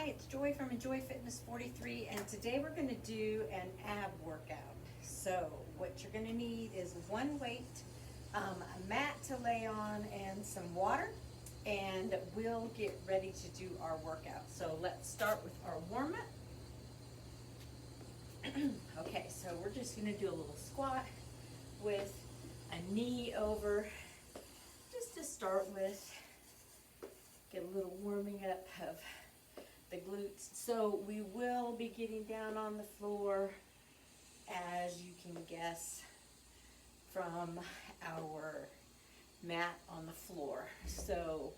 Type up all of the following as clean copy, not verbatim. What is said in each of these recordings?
it's Joy from Enjoy Fitness 43, and today we're going to do an ab workout. So what you're going to need is one weight, a mat to lay on, and some water, and we'll get ready to do our workout. So let's start with our warm-up. Okay, so we're just going to do a little squat with a knee over, just to start with. Get a little warming up of the glutes. So we will be getting down on the floor, as you can guess from our mat on the floor. So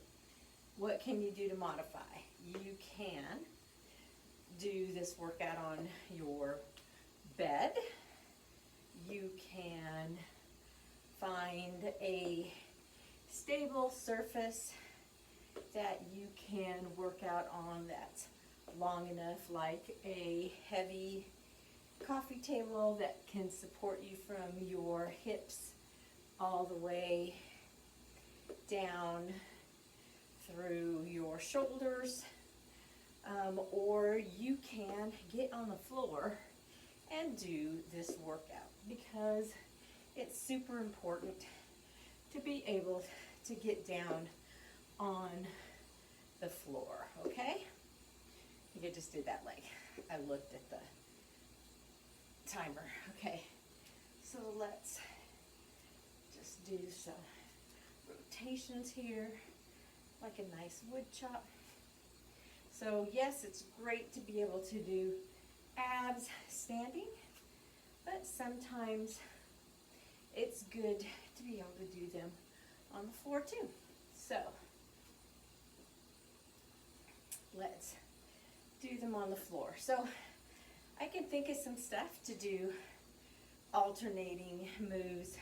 what can you do to modify? You can do this workout on your bed. You can find a stable surface that you can work out on that's long enough, like a heavy coffee table that can support you from your hips all the way down through your shoulders, or you can get on the floor and do this workout, because it's super important to be able to get down on the floor, okay? I think I just did that leg. I looked at the timer. Okay, so let's just do some rotations here, like a nice wood chop. So yes, it's great to be able to do abs standing, but sometimes it's good to be able to do them on the floor too. So let's do them on the floor. So I can think of some stuff to do, alternating moves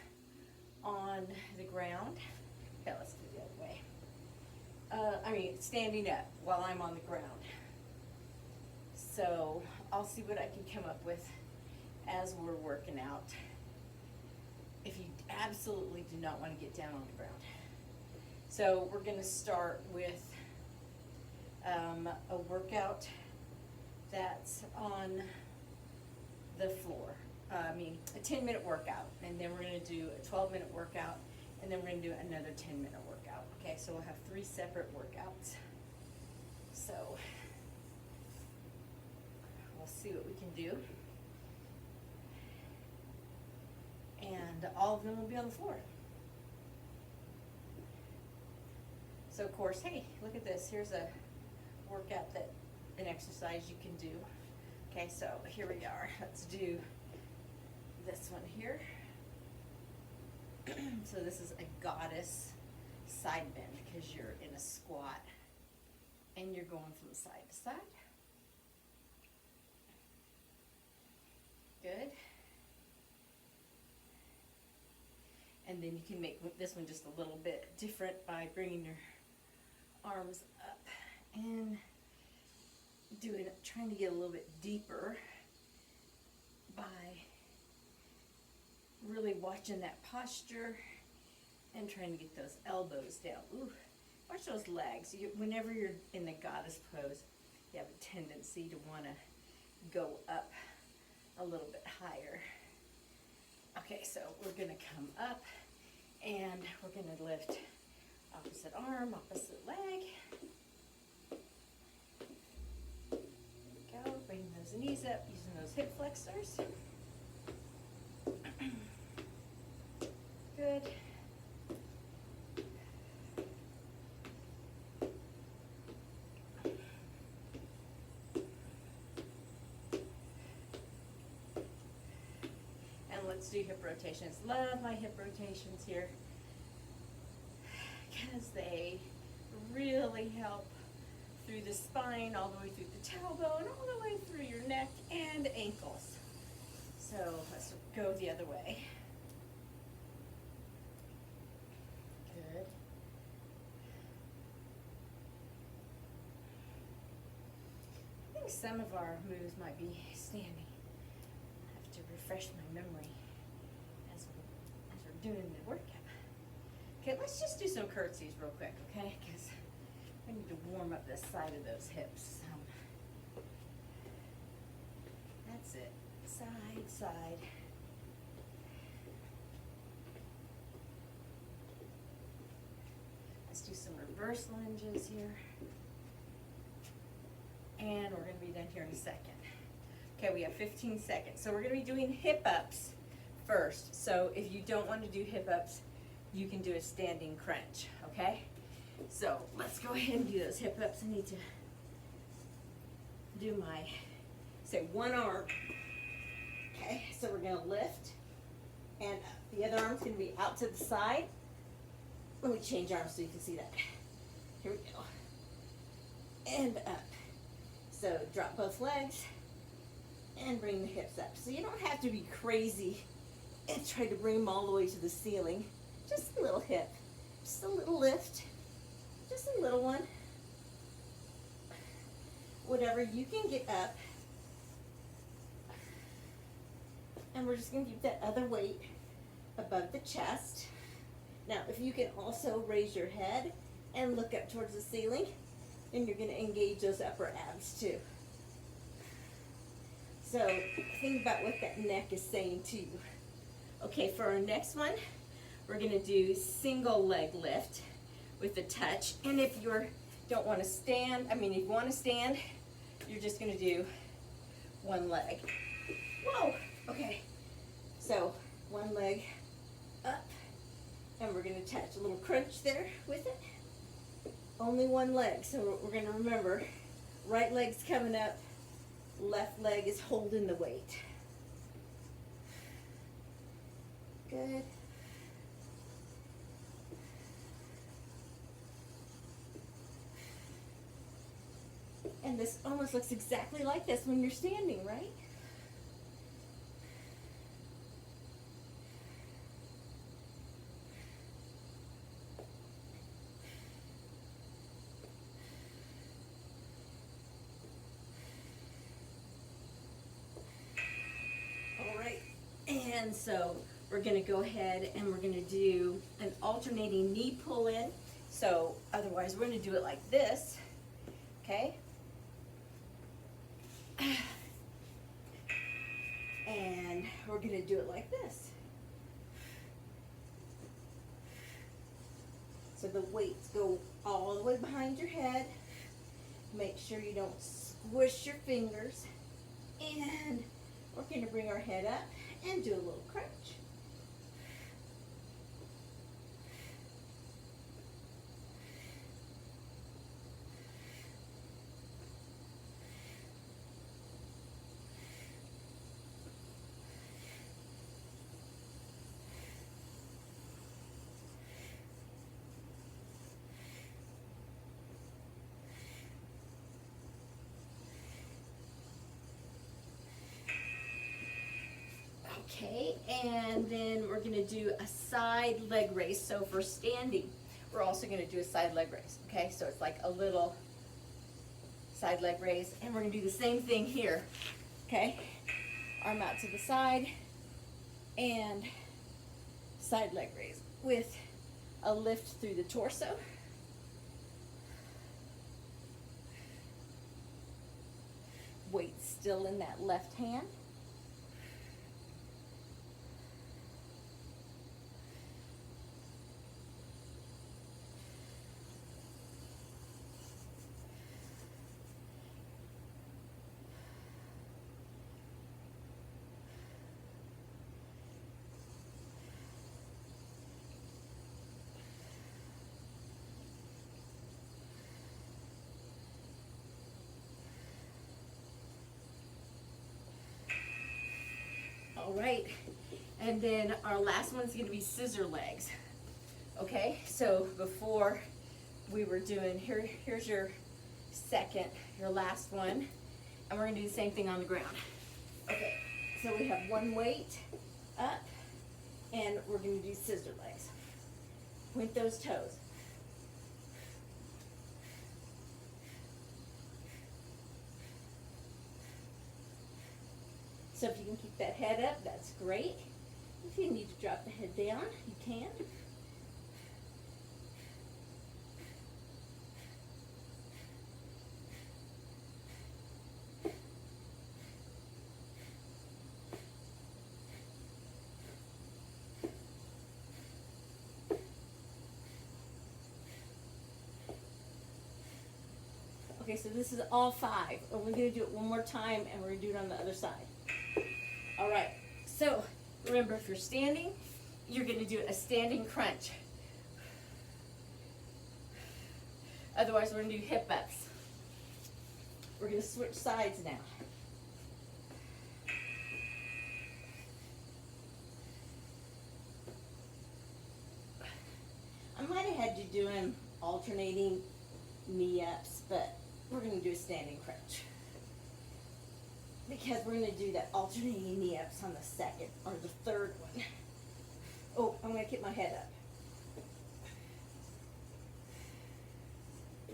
on the ground. Okay, let's do it the other way. Standing up while I'm on the ground. So I'll see what I can come up with as we're working out, if you absolutely do not want to get down on the ground. So we're going to start with a workout that's on the floor. A 10-minute workout, and then we're going to do a 12-minute workout, and then we're going to do another 10-minute workout. Okay, so we'll have 3 separate workouts. So we'll see what we can do. And all of them will be on the floor. So of course, hey, look at this. Here's a workout, an exercise you can do. Okay, so here we are. Let's do this one here. So this is a goddess side bend, because you're in a squat and you're going from side to side. Good. And then you can make this one just a little bit different by bringing your arms up and trying to get a little bit deeper by really watching that posture and trying to get those elbows down. Ooh, watch those legs. Whenever you're in the goddess pose, you have a tendency to want to go up a little bit higher. Okay, so we're going to come up and we're going to lift opposite arm, opposite leg. There we go. Bring those knees up using those hip flexors. Good. And let's do hip rotations. Love my hip rotations here, because they really help through the spine, all the way through the tailbone, all the way through your neck and ankles. So let's go the other way. Good. I think some of our moves might be standing. I have to refresh my memory as we're doing the workout. Okay, let's just do some curtsies real quick, okay? Because I need to warm up the side of those hips. side. Let's do some reverse lunges here. And we're going to be done here in a second. Okay, we have 15 seconds. So we're going to be doing hip ups first. So if you don't want to do hip ups, you can do a standing crunch, okay? So let's go ahead and do those hip ups. I need to do my, say, one arm. Okay, so we're going to lift and up. The other arm's going to be out to the side. Let me change arms so you can see that. Here we go. And up. So drop both legs and bring the hips up. So you don't have to be crazy and try to bring them all the way to the ceiling. Just a little hip, just a little lift, just a little one. Whatever you can get up. And we're just going to keep that other weight above the chest. Now, if you can also raise your head and look up towards the ceiling, then you're going to engage those upper abs too. So think about what that neck is saying to you. Okay, for our next one, we're going to do single leg lift with a touch. And if you don't want to stand, if you want to stand, you're just going to do one leg. Whoa! Okay, so one leg up, and we're going to touch a little crunch there with it. Only one leg, so we're going to remember, right leg's coming up, left leg is holding the weight. Good. And this almost looks exactly like this when you're standing, right? And so we're going to go ahead and we're going to do an alternating knee pull in. So otherwise we're going to do it like this, okay? And we're going to do it like this. So the weights go all the way behind your head. Make sure you don't squish your fingers. And we're going to bring our head up and do a little crunch. Okay, and then we're going to do a side leg raise. So for standing, we're also going to do a side leg raise. Okay, so it's like a little side leg raise, and we're going to do the same thing here. Okay, arm out to the side, and side leg raise with a lift through the torso. Weight still in that left hand. All right, and then our last one's going to be scissor legs. Okay, so before we were doing, here's your last one, and we're going to do the same thing on the ground. Okay, so we have one weight up, and we're going to do scissor legs. Point those toes. So if you can keep that head up, that's great. If you need to drop the head down, you can. Okay, so this is all 5. And we're going to do it one more time, and we're going to do it on the other side. All right. So remember, if you're standing, you're going to do a standing crunch. Otherwise, we're going to do hip ups. We're going to switch sides now. I might have had you doing alternating knee ups, but we're going to do a standing crunch. Because we're going to do that alternating knee ups on the second or the third one. Oh, I'm going to keep my head up.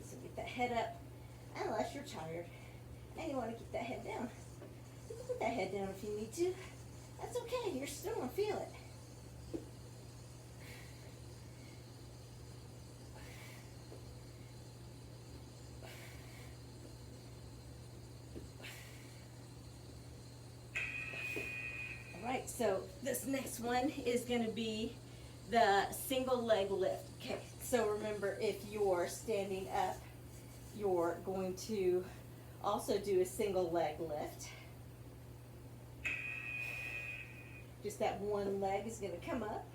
So get that head up, unless you're tired and you want to keep that head down. You can put that head down if you need to. That's okay, you're still going to feel it. Alright, so this next one is going to be the single leg lift. Okay, so remember, if you're standing up, you're going to also do a single leg lift. Just that one leg is going to come up.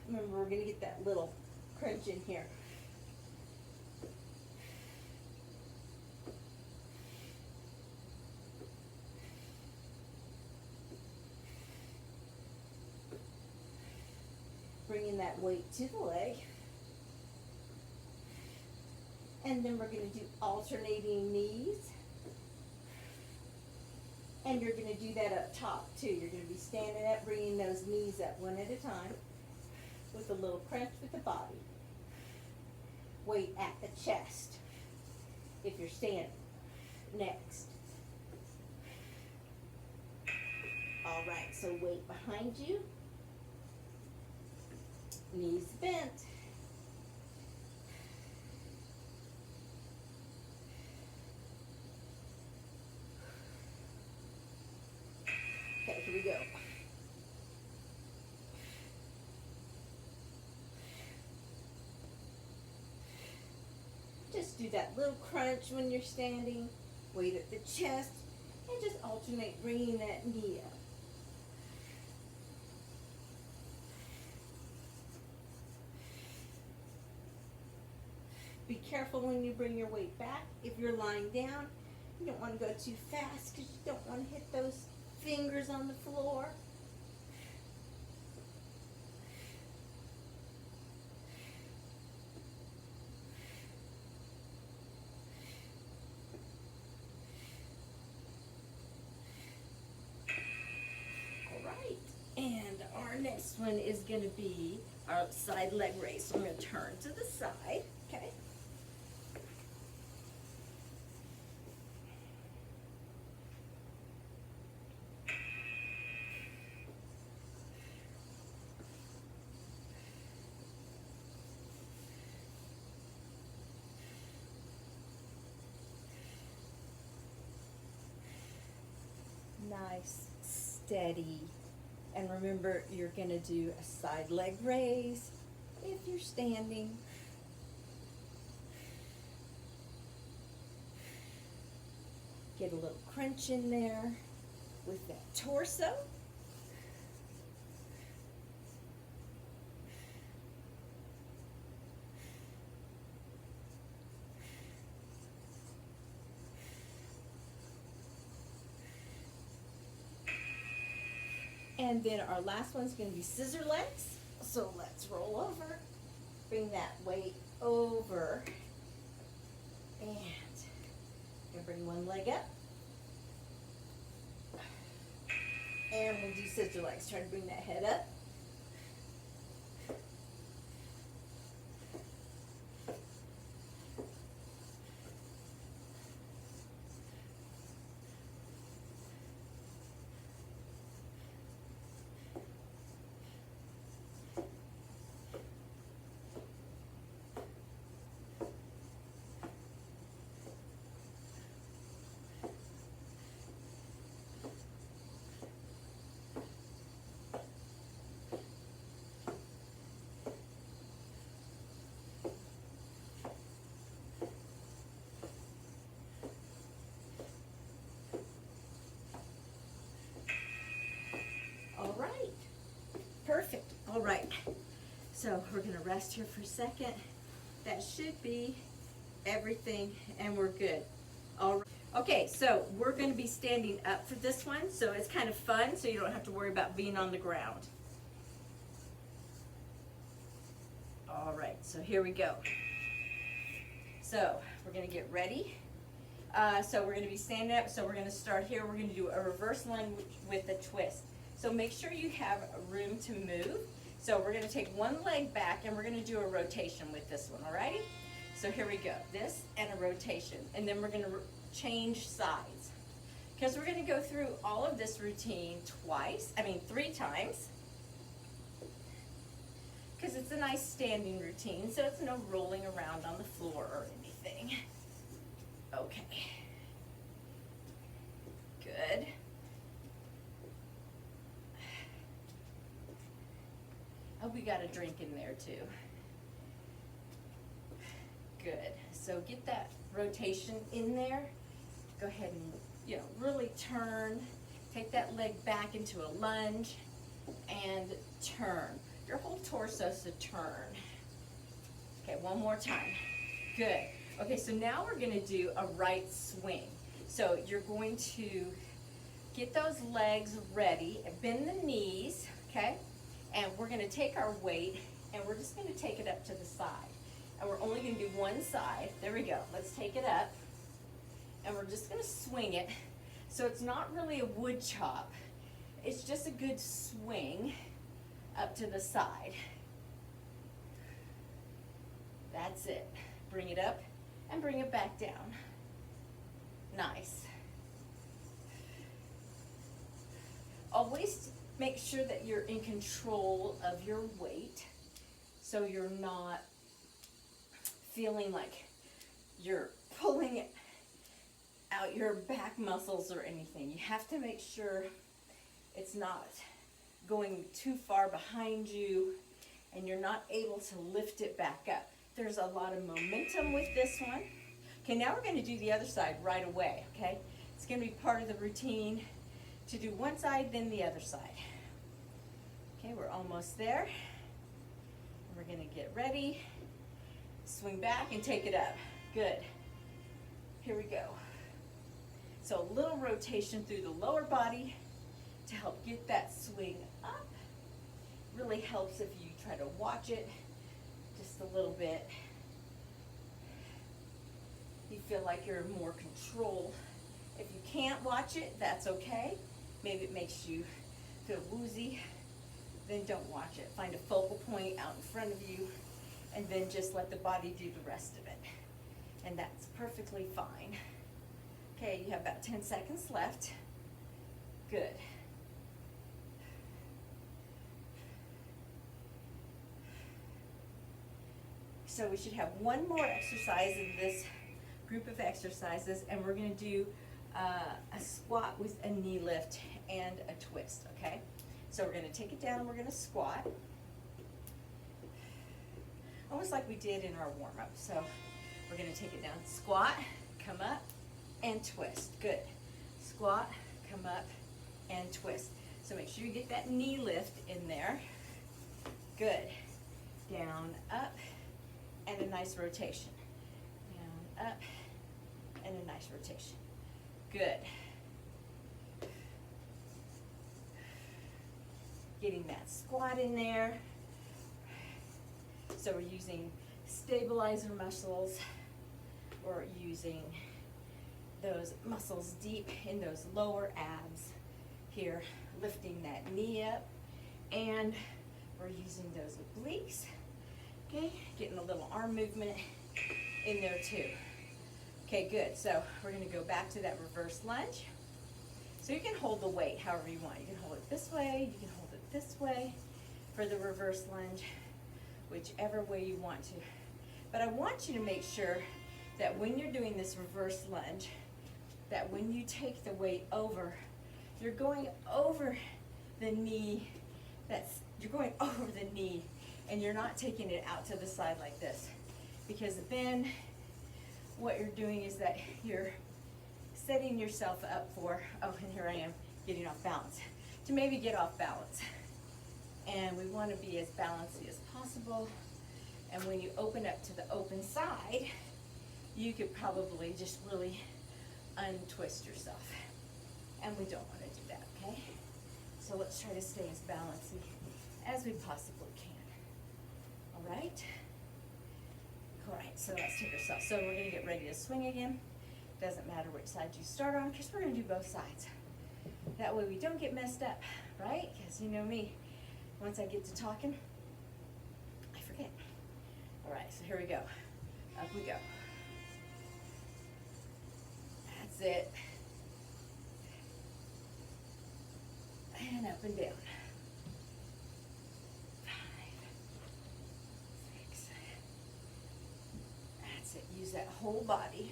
Remember, we're going to get that little crunch in here. Bringing that weight to the leg. And then we're going to do alternating knees. And you're going to do that up top too. You're going to be standing up, bringing those knees up one at a time with a little crunch with the body. Weight at the chest if you're standing. Next. All right, so weight behind you. Knees bent. Okay, here we go. Just do that little crunch when you're standing. Weight at the chest. And just alternate bringing that knee up. Be careful when you bring your weight back. If you're lying down, you don't want to go too fast because you don't want to hit those fingers on the floor. All right, and our next one is going to be our side leg raise. So I'm going to turn to the side, okay? Nice, steady. And remember, you're going to do a side leg raise if you're standing. Get a little crunch in there with that torso. And then our last one's going to be scissor legs. So let's roll over. Bring that weight over. And bring one leg up. And we'll do scissor legs. Try to bring that head up. right, so we're gonna rest here for a second. That should be everything, and we're good. All right. Okay, so we're gonna be standing up for this one, so it's kind of fun, so you don't have to worry about being on the ground. All right, so here we go. So we're gonna get ready. So we're gonna be standing up, so we're gonna start here. We're gonna do a reverse lunge with a twist. So make sure you have room to move. So we're gonna take one leg back and we're gonna do a rotation with this one, all right? So here we go, this and a rotation. And then we're gonna change sides. Because we're gonna go through all of this routine 3 times. Because it's a nice standing routine, so it's no rolling around on the floor or anything. Okay. Good. Oh, we got a drink in there too. Good. So get that rotation in there. Go ahead and, really turn. Take that leg back into a lunge and turn. Your whole torso to turn. Okay, one more time. Good. Okay, so now we're gonna do a right swing. So you're going to get those legs ready and bend the knees, okay? And we're gonna take our weight and we're just gonna take it up to the side. And we're only gonna do one side. There we go. Let's take it up. And we're just gonna swing it. So it's not really a wood chop. It's just a good swing up to the side. That's it. Bring it up and bring it back down. Nice. Always make sure that you're in control of your weight so you're not feeling like you're pulling out your back muscles or anything. You have to make sure it's not going too far behind you and you're not able to lift it back up. There's a lot of momentum with this one. Okay, now we're going to do the other side right away, okay? It's going to be part of the routine to do one side, then the other side. Okay, we're almost there. We're going to get ready. Swing back and take it up. Good. Here we go. So a little rotation through the lower body to help get that swing up. Really helps if you try to watch it just a little bit. You feel like you're in more control. If you can't watch it, that's okay. Maybe it makes you feel woozy. Then don't watch it. Find a focal point out in front of you and then just let the body do the rest of it. And that's perfectly fine. Okay, you have about 10 seconds left. Good. So we should have one more exercise in this group of exercises, and we're going to do a squat with a knee lift and a twist, okay? So we're going to take it down and we're going to squat. Almost like we did in our warm-up. So we're going to take it down, squat, come up, and twist. Good. Squat, come up, and twist. So make sure you get that knee lift in there. Good. Down, up, and a nice rotation. Down, up, and a nice rotation. Good. Getting that squat in there. So we're using stabilizer muscles. We're using those muscles deep in those lower abs here, lifting that knee up, and we're using those obliques. Okay, getting a little arm movement in there too. Okay, good. So we're going to go back to that reverse lunge. So you can hold the weight however you want. You can hold it this way, you can hold it this way for the reverse lunge, whichever way you want to. But I want you to make sure that when you're doing this reverse lunge, that when you take the weight over, you're going over the knee. You're going over the knee, and you're not taking it out to the side like this. Because then what you're doing is that you're setting yourself up for, oh, and here I am getting off balance, to maybe get off balance. And we want to be as balanced as possible. And when you open up to the open side, you could probably just really untwist yourself. And we don't want to do that, okay? So let's try to stay as balanced as we possibly can. All right? All right, so let's take ourselves. So we're gonna get ready to swing again. Doesn't matter which side you start on, because we're gonna do both sides. That way we don't get messed up, right? Because you know me, once I get to talking, I forget. All right, so here we go. Up we go. That's it. And up and down. 5, 6. That's it. Use that whole body.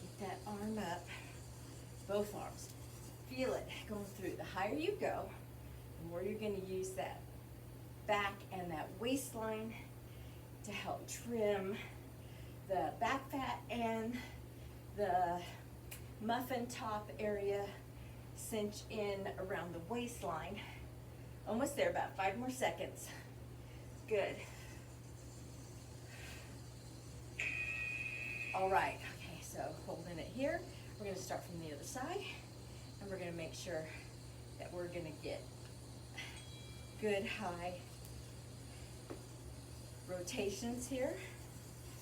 Get that arm up. Both arms. Feel it going through. The higher you go, the more you're going to use that back and that waistline to help trim the back fat and the muffin top area. Cinch in around the waistline. Almost there, about 5 more seconds. Good. All right, okay, so holding it here. We're gonna start from the other side, and we're gonna make sure that we're gonna get good high rotations here.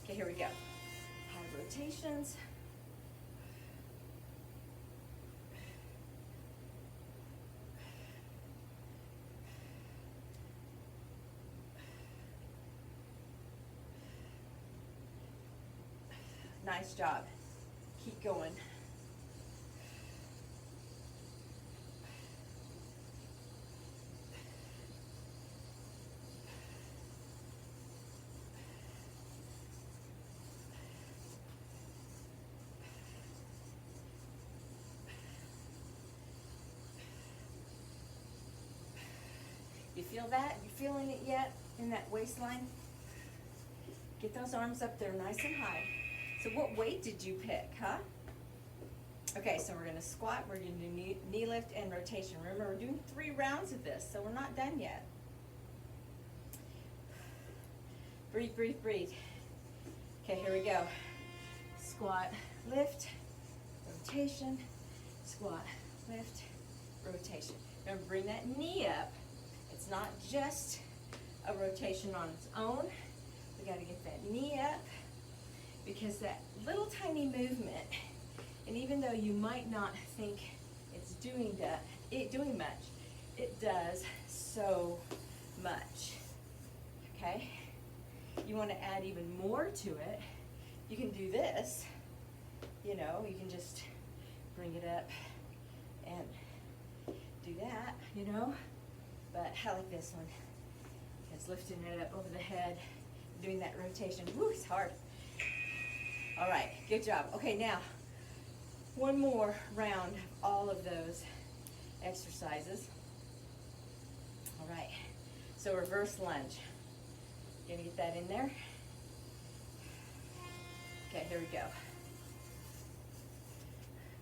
Okay, here we go. High rotations. Nice job. Keep going. You feel that? You feeling it yet in that waistline? Get those arms up there nice and high. So what weight did you pick, huh? Okay, so we're gonna squat, we're gonna do knee lift and rotation. Remember, we're doing 3 rounds of this, so we're not done yet. Breathe, breathe, breathe. Okay, here we go. Squat, lift, rotation, squat, lift, rotation. Remember, bring that knee up. It's not just a rotation on its own. We gotta get that knee up, because that little tiny movement, and even though you might not think it's doing much, it does so much, okay? You wanna add even more to it, you can do this, you know, you can just bring it up and do that, you know? But I like this one. It's lifting it up over the head, doing that rotation. Woo, it's hard. All right, good job. Okay, now, one more round of all of those exercises. All right, so reverse lunge. Gonna get that in there. Okay, here we go.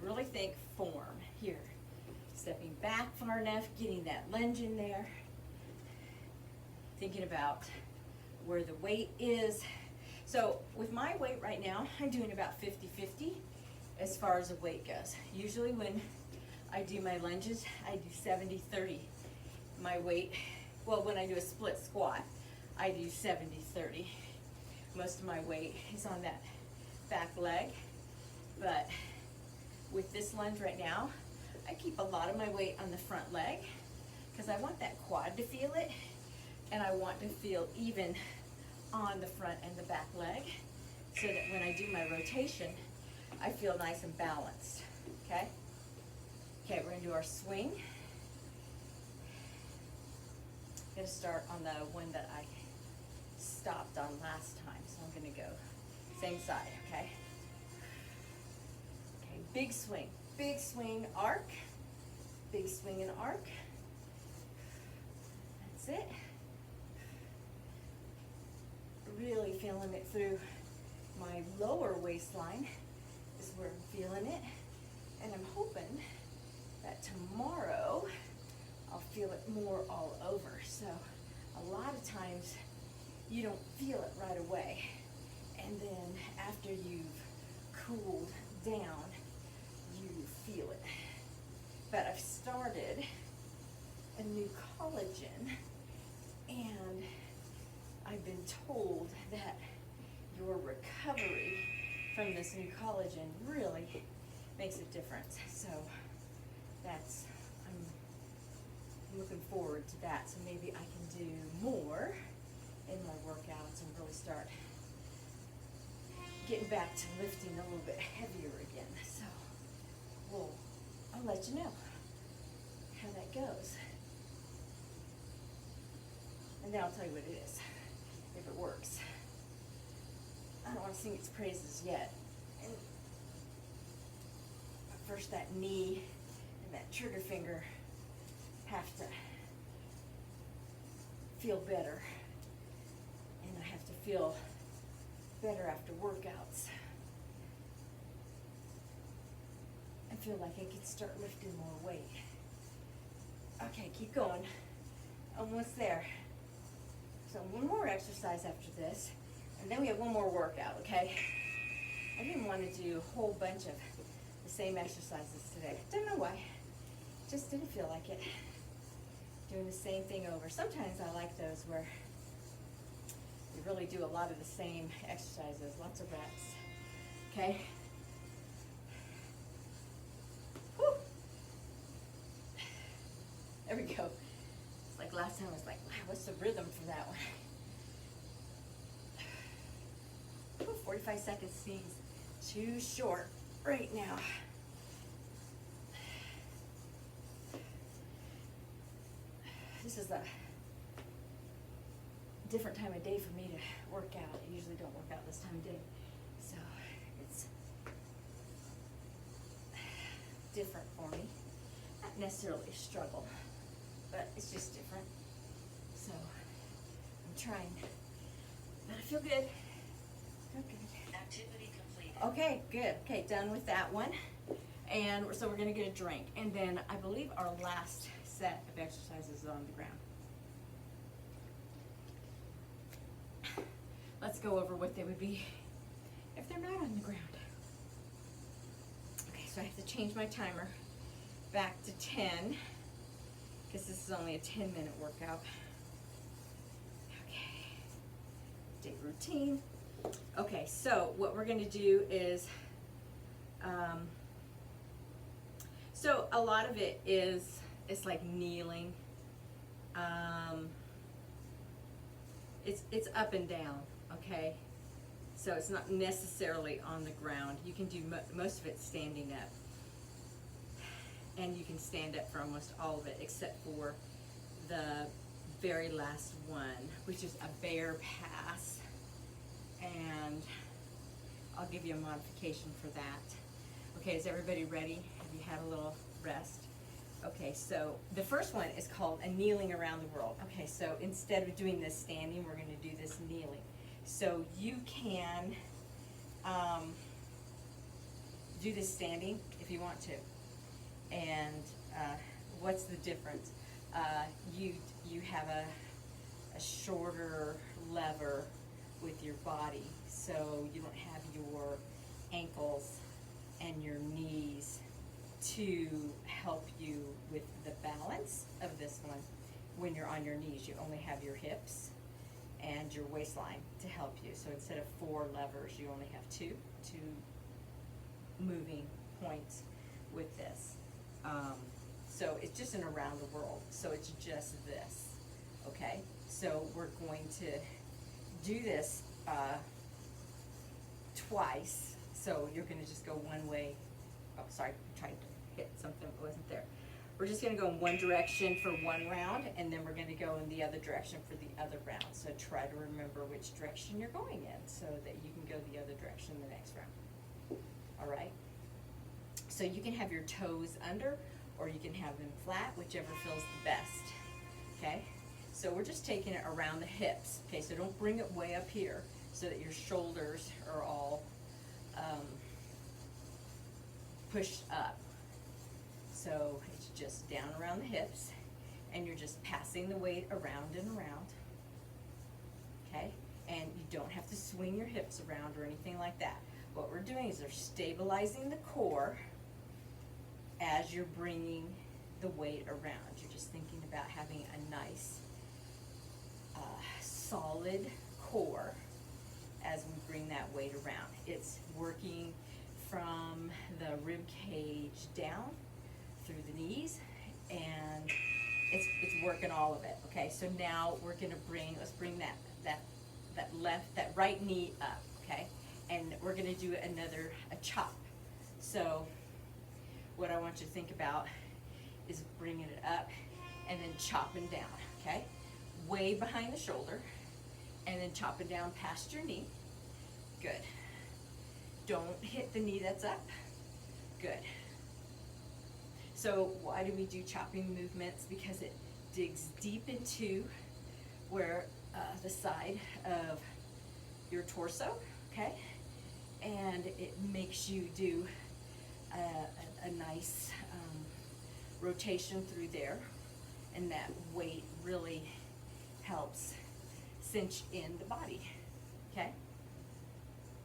Really think form here. Stepping back far enough, getting that lunge in there. Thinking about where the weight is. So with my weight right now, I'm doing about 50-50 as far as the weight goes. Usually when I do my lunges, I do 70-30. My weight, well, when I do a split squat, I do 70-30. Most of my weight is on that back leg, but with this lunge right now, I keep a lot of my weight on the front leg because I want that quad to feel it, and I want to feel even on the front and the back leg, so that when I do my rotation, I feel nice and balanced, okay? Okay, we're gonna do our swing. I'm gonna start on the one that I stopped on last time, so I'm gonna go same side, okay? Okay, big swing, arc, big swing and arc. That's it. Really feeling it through my lower waistline is where I'm feeling it. And I'm hoping that tomorrow I'll feel it more all over. So a lot of times you don't feel it right away. And then after you've cooled down, you feel it. But I've started a new collagen, and I've been told that your recovery from this new collagen really makes a difference. So I'm looking forward to that. So maybe I can do more in my workouts and really start getting back to lifting a little bit heavier again. So I'll let you know how that goes. And then I'll tell you what it is, if it works. I don't want to sing its praises yet. And first, that knee and that trigger finger have to feel better. And I have to feel better after workouts. I feel like I could start lifting more weight. Okay, keep going. Almost there. So one more exercise after this, and then we have one more workout, okay? I didn't want to do a whole bunch of the same exercises today. Don't know why. Just didn't feel like it. Doing the same thing over. Sometimes I like those where you really do a lot of the same exercises, lots of reps, okay? Whew. There we go. It's like last time I was like, wow, what's the rhythm for that one? Whew, 45 seconds seems too short right now. This is a different time of day for me to work out. I usually don't work out this time of day. So it's different for me. Not necessarily a struggle, but it's just different. So I'm trying. But I feel good. Feel good. Activity complete. Okay, good. Okay, done with that one. And so we're gonna get a drink. And then I believe our last set of exercises is on the ground. Let's go over what they would be if they're not on the ground. Okay, so I have to change my timer back to 10, because this is only a 10-minute workout. Okay, day routine. Okay, so what we're gonna do is, so a lot of it is, it's like kneeling. It's up and down, okay? So it's not necessarily on the ground. You can do most of it standing up. And you can stand up for almost all of it, except for the very last one, which is a bear pass. And I'll give you a modification for that. Okay, is everybody ready? Have you had a little rest? Okay, so the first one is called a kneeling around the world. Okay, so instead of doing this standing, we're going to do this kneeling. So you can do this standing if you want to. And what's the difference? You have a shorter lever with your body, so you don't have your ankles and your knees to help you with the balance of this one. When you're on your knees, you only have your hips and your waistline to help you. So instead of 4 levers, you only have two moving points with this. So it's just an around the world. So it's just this, okay? So we're going to do this twice. So you're gonna just go one way. Oh, sorry, I tried to hit something that wasn't there. We're just gonna go in one direction for one round, and then we're gonna go in the other direction for the other round. So try to remember which direction you're going in so that you can go the other direction the next round. All right? So you can have your toes under, or you can have them flat, whichever feels the best, okay? So we're just taking it around the hips, okay? So don't bring it way up here so that your shoulders are all pushed up. So it's just down around the hips, and you're just passing the weight around and around, okay? And you don't have to swing your hips around or anything like that. What we're doing is they're stabilizing the core as you're bringing the weight around. You're just thinking about having a nice, solid core as we bring that weight around. It's working from the rib cage down through the knees, and it's working all of it. Okay, so now we're gonna let's bring that right knee up, okay? And we're gonna do a chop. So what I want you to think about is bringing it up and then chopping down, okay? Way behind the shoulder, and then chopping down past your knee. Good. Don't hit the knee that's up. Good. So why do we do chopping movements? Because it digs deep into where the side of your torso, okay? And it makes you do a nice rotation through there, and that weight really helps cinch in the body, okay?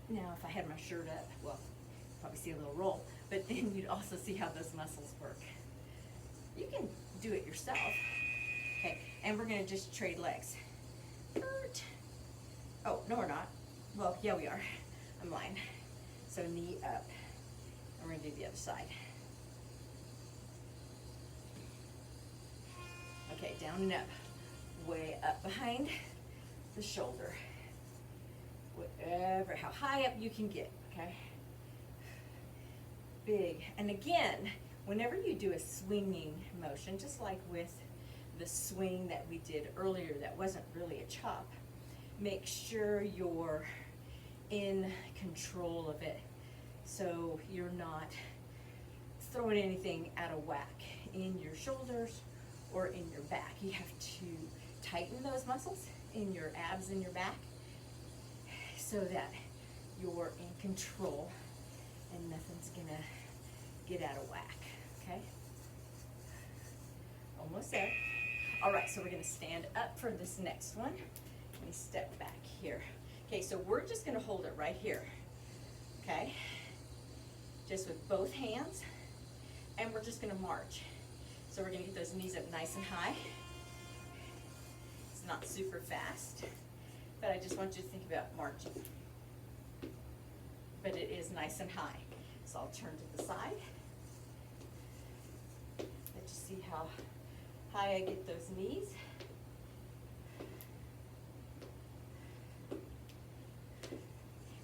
Now, if I had my shirt up, well, you'd probably see a little roll, but then you'd also see how those muscles work. You can do it yourself, okay? And we're gonna just trade legs. Oh, no, we're not. Well, yeah, we are. I'm lying. So knee up, and we're gonna do the other side. Okay, down and up, way up behind the shoulder. Whatever, how high up you can get, okay? Big, and again, whenever you do a swinging motion, just like with the swing that we did earlier that wasn't really a chop, make sure you're in control of it so you're not throwing anything out of whack in your shoulders or in your back. You have to tighten those muscles in your abs and your back so that you're in control and nothing's gonna get out of whack, okay? Almost there. All right, so we're gonna stand up for this next one. Let me step back here. Okay, so we're just gonna hold it right here, okay? Just with both hands, and we're just gonna march. So we're gonna get those knees up nice and high. It's not super fast, but I just want you to think about marching. But it is nice and high. So I'll turn to the side. Let you see how high I get those knees.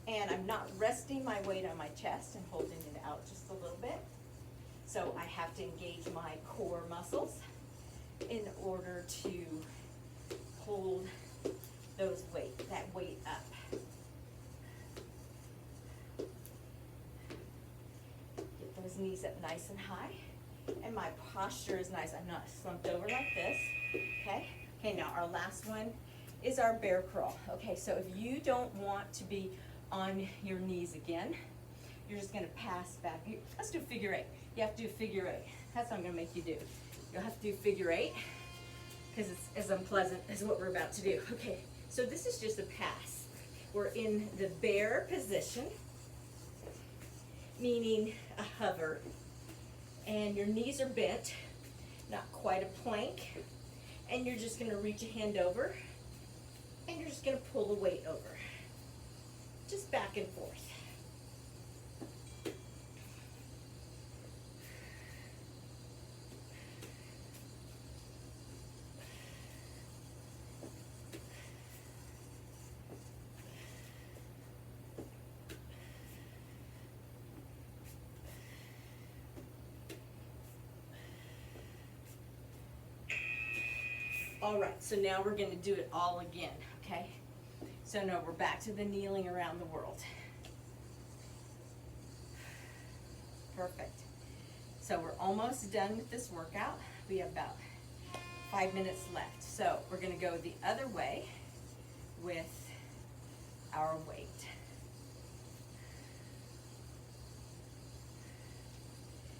And I'm not resting my weight on my chest and holding it out just a little bit. So I have to engage my core muscles in order to hold that weight up. Get those knees up nice and high. And my posture is nice. I'm not slumped over like this, okay? Okay, now our last one is our bear crawl. Okay, so if you don't want to be on your knees again, you're just gonna pass back. Let's do figure eight. You have to do figure eight. That's what I'm gonna make you do. You'll have to do figure eight because it's as unpleasant as what we're about to do. Okay, so this is just a pass. We're in the bear position, meaning a hover, and your knees are bent, not quite a plank, and you're just gonna reach a hand over, and you're just gonna pull the weight over, just back and forth. All right, so now we're gonna do it all again, okay? So now we're back to the kneeling around the world. Perfect. So we're almost done with this workout. We have about 5 minutes left. So we're gonna go the other way with our weight.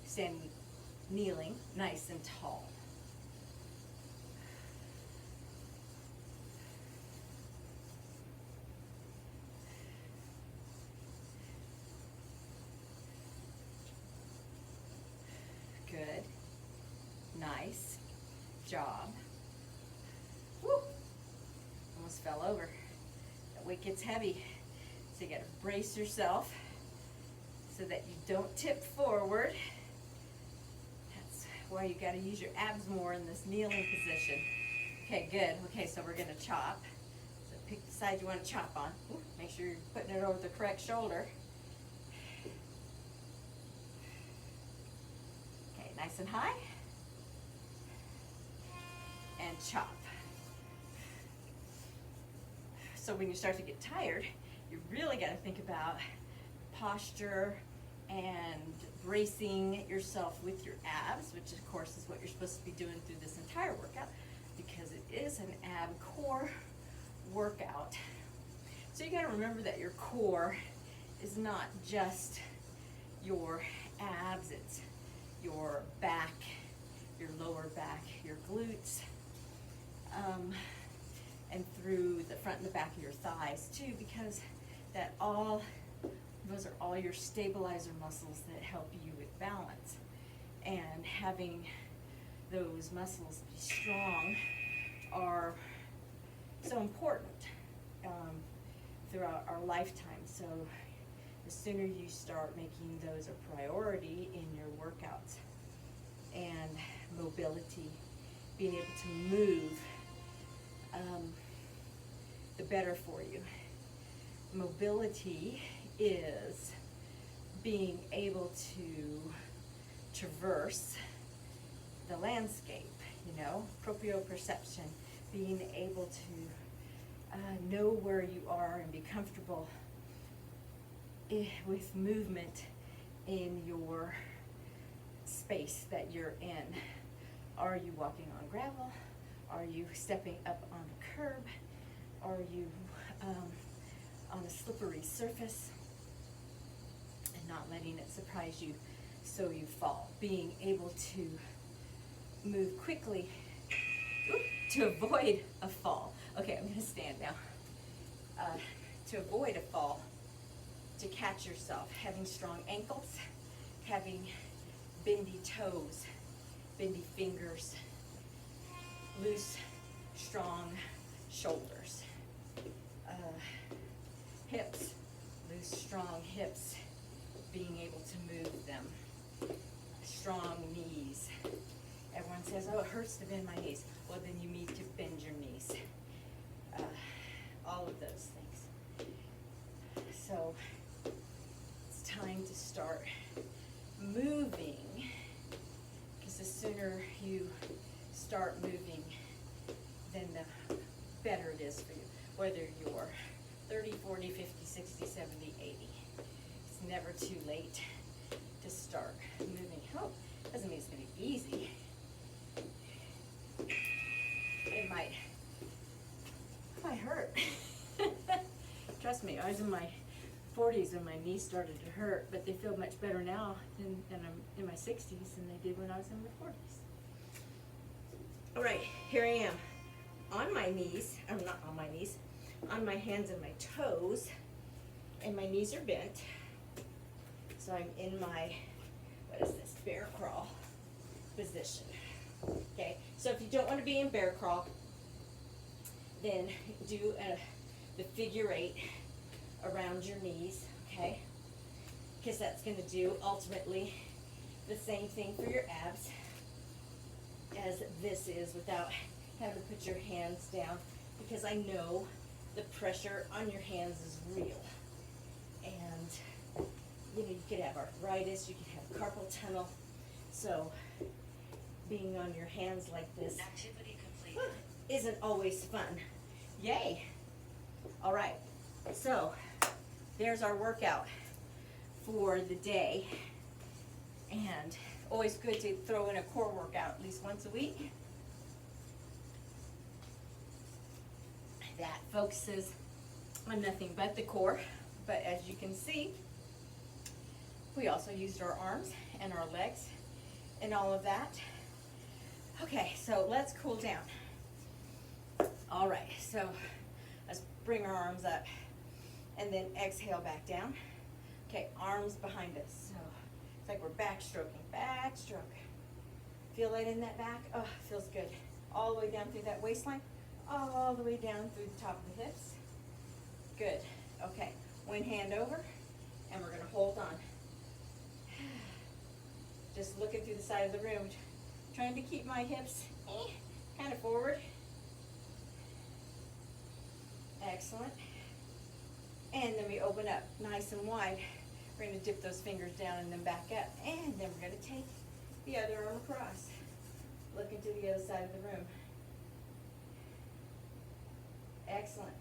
Standing, kneeling, nice and tall. Nice job. Woo. Almost fell over. That weight gets heavy. So you gotta brace yourself so that you don't tip forward. That's why you gotta use your abs more in this kneeling position. Okay, good. Okay, so we're gonna chop. So pick the side you wanna chop on. Ooh, make sure you're putting it over the correct shoulder. Okay, nice and high. And chop. So when you start to get tired, you really got to think about posture and bracing yourself with your abs, which of course is what you're supposed to be doing through this entire workout, because it is an ab core workout. So you got to remember that your core is not just your abs, it's your back, your lower back, your glutes, and through the front and the back of your thighs too, because those are all your stabilizer muscles that help you with balance. And having those muscles be strong are so important throughout our lifetime. So the sooner you start making those a priority in your workouts, and mobility, being able to move, the better for you. Mobility is being able to traverse the landscape, proprioception, being able to know where you are and be comfortable with movement in your space that you're in. Are you walking on gravel? Are you stepping up on a curb? Are you on a slippery surface? And not letting it surprise you so you fall. Being able to move quickly to avoid a fall. Okay, I'm going to stand now. To avoid a fall, to catch yourself, having strong ankles, having bendy toes, bendy fingers, loose, strong shoulders, hips, loose, strong hips, being able to move them, strong knees. Everyone says, oh, it hurts to bend my knees. Well, then you need to bend your knees. All of those things. So it's time to start moving, because the sooner you start moving, then the better it is for you. Whether you're 30, 40, 50, 60, 70, 80. It's never too late to start moving. Oh, doesn't mean it's going to be easy. It might hurt. Trust me, I was in my 40s when my knees started to hurt, but they feel much better now than I'm in my 60s than they did when I was in my 40s. All right, here I am on my knees. I'm not on my knees, on my hands and my toes, and my knees are bent. So I'm in my, bear crawl position. Okay, so if you don't want to be in bear crawl, then do the figure 8 around your knees, okay? Because that's going to do ultimately the same thing for your abs as this is, without having to put your hands down, because I know the pressure on your hands is real. And you could have arthritis, you could have carpal tunnel. So being on your hands like this isn't always fun. Yay! All right, so there's our workout for the day. And always good to throw in a core workout at least once a week. That focuses on nothing but the core. But as you can see, we also used our arms and our legs and all of that. Okay, so let's cool down. All right, so let's bring our arms up and then exhale back down. Okay, arms behind us. So it's like we're backstroking, backstroke. Feel it in that back? Oh, feels good. All the way down through that waistline, all the way down through the top of the hips. Good. Okay, one hand over, and we're gonna hold on. Just looking through the side of the room, trying to keep my hips kind of forward. Excellent. And then we open up nice and wide. We're gonna dip those fingers down and then back up. And then we're gonna take the other arm across. Looking to the other side of the room. Excellent.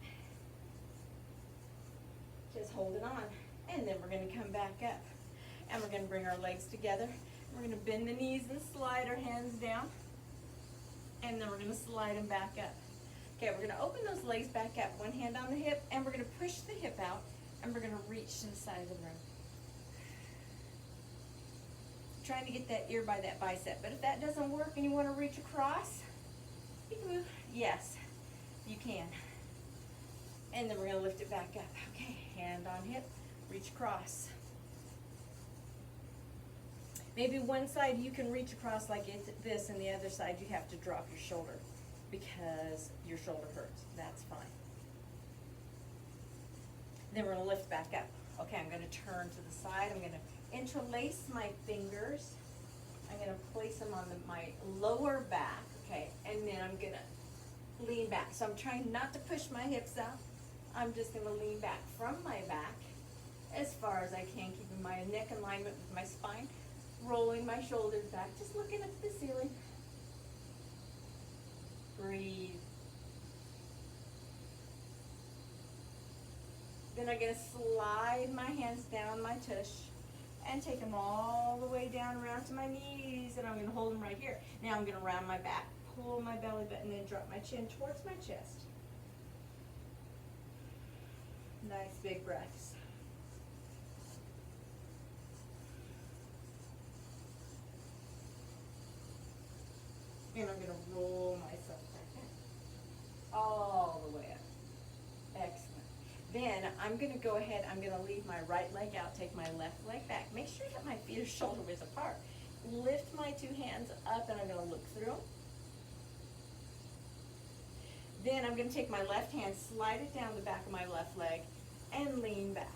Just hold it on. And then we're gonna come back up. And we're gonna bring our legs together. We're gonna bend the knees and slide our hands down. And then we're gonna slide them back up. Okay, we're gonna open those legs back up. One hand on the hip, and we're gonna push the hip out, and we're gonna reach to the side of the room. Trying to get that ear by that bicep, but if that doesn't work and you wanna reach across, you can move. Yes, you can. And then we're gonna lift it back up. Okay, hand on hip, reach across. Maybe one side you can reach across like this, and the other side you have to drop your shoulder because your shoulder hurts. That's fine. Then we're gonna lift back up. Okay, I'm gonna turn to the side. I'm gonna interlace my fingers. I'm gonna place them on my lower back, okay, and then I'm gonna lean back. So I'm trying not to push my hips out. I'm just gonna lean back from my back as far as I can, keeping my neck in alignment with my spine, rolling my shoulders back, just looking up at the ceiling. Breathe. Then I'm going to slide my hands down my tush and take them all the way down around to my knees, and I'm going to hold them right here. Now I'm going to round my back, pull my belly button, and drop my chin towards my chest. Nice big breaths. And I'm going to roll myself back in, all the way up. Excellent. Then I'm going to go ahead, I'm going to leave my right leg out, take my left leg back. Make sure that my feet are shoulder width apart. Lift my two hands up, and I'm going to look through them. Then I'm going to take my left hand, slide it down the back of my left leg, and lean back.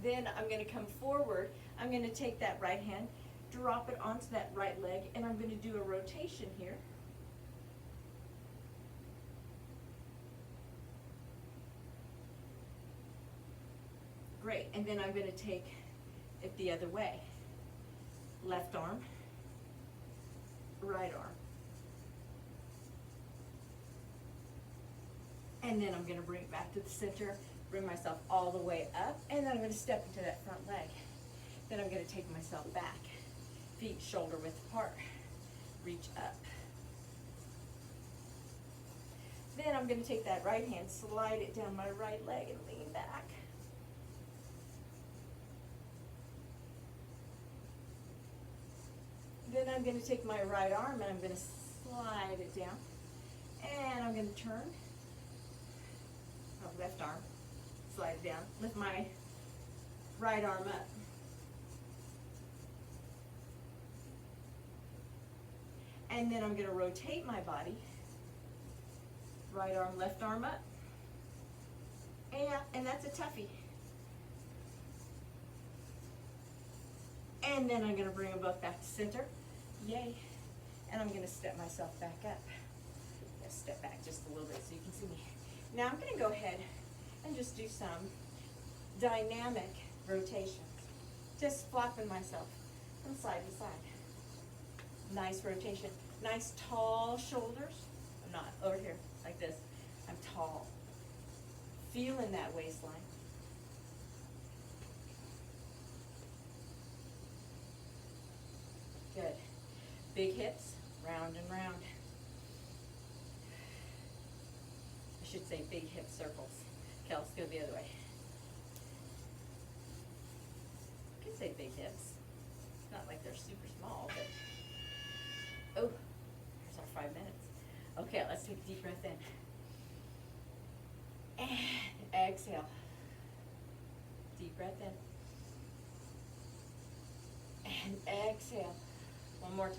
Then I'm going to come forward. I'm going to take that right hand, drop it onto that right leg, and I'm going to do a rotation here. Great, and then I'm going to take it the other way. Left arm, right arm. And then I'm going to bring it back to the center, bring myself all the way up, and then I'm going to step into that front leg. Then I'm going to take myself back, feet shoulder width apart, reach up. Then I'm going to take that right hand, slide it down my right leg, and lean back. Then I'm going to take my right arm, and I'm going to slide it down, and I'm going to turn. Left arm, slide it down, lift my right arm up. And then I'm going to rotate my body, right arm, left arm up. And that's a toughie. And then I'm going to bring them both back to center. Yay. And I'm going to step myself back up. I'm going to step back just a little bit so you can see me. Now I'm going to go ahead and just do some dynamic rotations. Just flopping myself from side to side. Nice rotation. Nice tall shoulders. I'm not over here like this. I'm tall. Feeling that waistline. Good. Big hips, round and round. I should say big hip circles. Okay, let's go the other way. I can say big hips. It's not like they're super small, but oh, here's our 5 minutes. Okay, let's take a deep breath in. And exhale. Deep breath in. And exhale. One more time.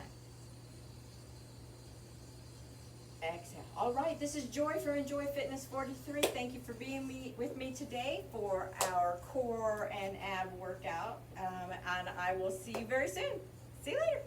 Exhale. All right, this is Joy from Enjoy Fitness 43. Thank you for being with me today for our core and ab workout. And I will see you very soon. See you later.